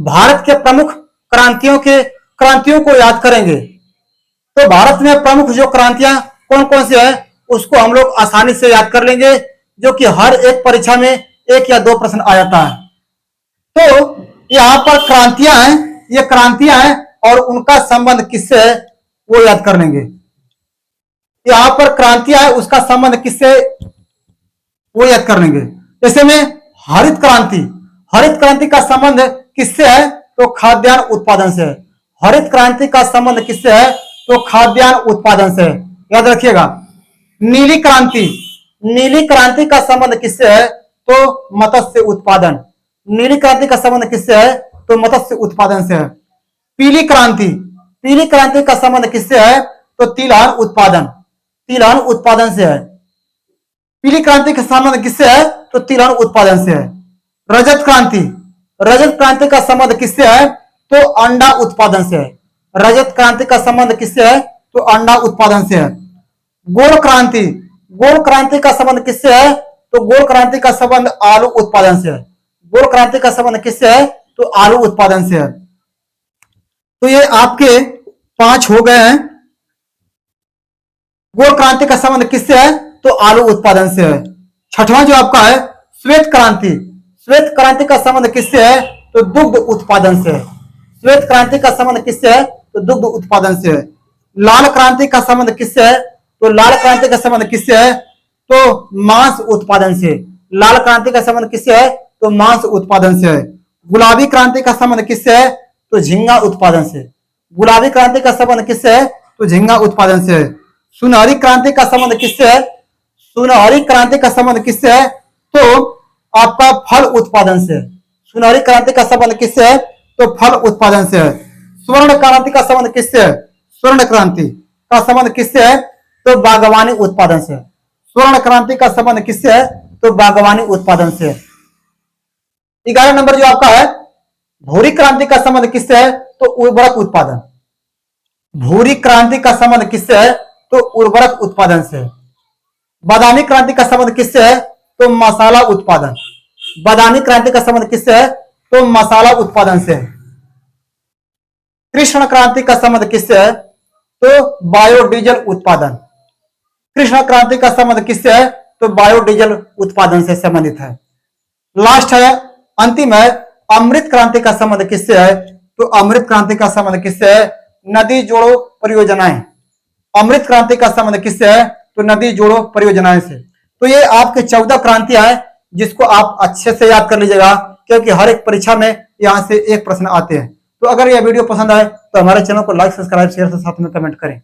भारत के प्रमुख क्रांतियों को याद करेंगे। तो भारत में प्रमुख जो क्रांतियां कौन कौन सी है उसको हम लोग आसानी से याद कर लेंगे, जो कि हर एक परीक्षा में 1 या 2 प्रश्न आ जाता है। तो यहाँ पर क्रांतियां हैं, ये क्रांतियां हैं और उनका संबंध किससे है वो याद कर लेंगे। यहाँ पर क्रांतियां है, उसका संबंध किससे वो याद कर लेंगे। जैसे में हरित क्रांति का संबंध किससे है तो खाद्यान्न उत्पादन से है। हरित क्रांति का संबंध किससे है तो खाद्यान्न उत्पादन से है, याद रखिएगा। नीली क्रांति का संबंध किससे है तो मत्स्य उत्पादन। नीली क्रांति का संबंध किससे है तो मत्स्य उत्पादन से है। पीली क्रांति का संबंध किससे है तो तिलहन उत्पादन से है। पीली क्रांति का संबंध किससे है तो तिलहन उत्पादन से है। रजत क्रांति का संबंध किससे है तो अंडा उत्पादन से है। रजत क्रांति का संबंध किससे है तो अंडा उत्पादन से है। गोल क्रांति का संबंध किससे है तो गोल क्रांति का संबंध आलू उत्पादन से है। गोल क्रांति का संबंध किससे है तो आलू उत्पादन से है। तो ये आपके 5 हो गए हैं। गोल क्रांति का संबंध किससे है तो आलू उत्पादन से है। छठवां जो आपका है श्वेत क्रांति का संबंध किससे है तो दुग्ध उत्पादन से है। श्वेत क्रांति का संबंध किससे है तो दुग्ध उत्पादन से है। लाल क्रांति का संबंध किससे है तो लाल क्रांति का संबंध किससे है तो मांस उत्पादन से। लाल क्रांति का संबंध किससे है तो मांस उत्पादन से है। गुलाबी क्रांति का संबंध किससे है तो झींगा उत्पादन से। गुलाबी क्रांति का संबंध किससे है तो झींगा उत्पादन से है। सुनहरी क्रांति का संबंध किससे है सुनहरी क्रांति का संबंध किससे है तो आपका फल उत्पादन से। सुनहरी क्रांति का संबंध किससे है तो फल उत्पादन से है। स्वर्ण क्रांति का संबंध किससे है स्वर्ण क्रांति का संबंध किससे है तो बागवानी उत्पादन से। स्वर्ण क्रांति का संबंध किससे है तो बागवानी उत्पादन से। 11 नंबर जो आपका है भूरी क्रांति का संबंध किससे है तो उर्वरक उत्पादन। भूरी क्रांति का संबंध किससे है तो उर्वरक उत्पादन से। बादामी क्रांति का संबंध किससे है तो मसाला उत्पादन। बादामी क्रांति का संबंध किससे है तो मसाला उत्पादन से। कृष्ण क्रांति का संबंध किससे है तो बायोडीजल उत्पादन। कृष्ण क्रांति का संबंध किससे है तो बायोडीजल उत्पादन से संबंधित है। लास्ट है अंतिम है अमृत क्रांति का संबंध किससे है तो अमृत क्रांति का संबंध किससे है नदी जोड़ो परियोजनाएं। अमृत क्रांति का संबंध किससे है तो नदी जोड़ो परियोजनाएं से। तो ये आपके 14 क्रांतियां हैं जिसको आप अच्छे से याद कर लीजिएगा, क्योंकि हर एक परीक्षा में यहाँ से 1 प्रश्न आते हैं। तो अगर यह वीडियो पसंद आए तो हमारे चैनल को लाइक, सब्सक्राइब, शेयर से साथ में कमेंट करें।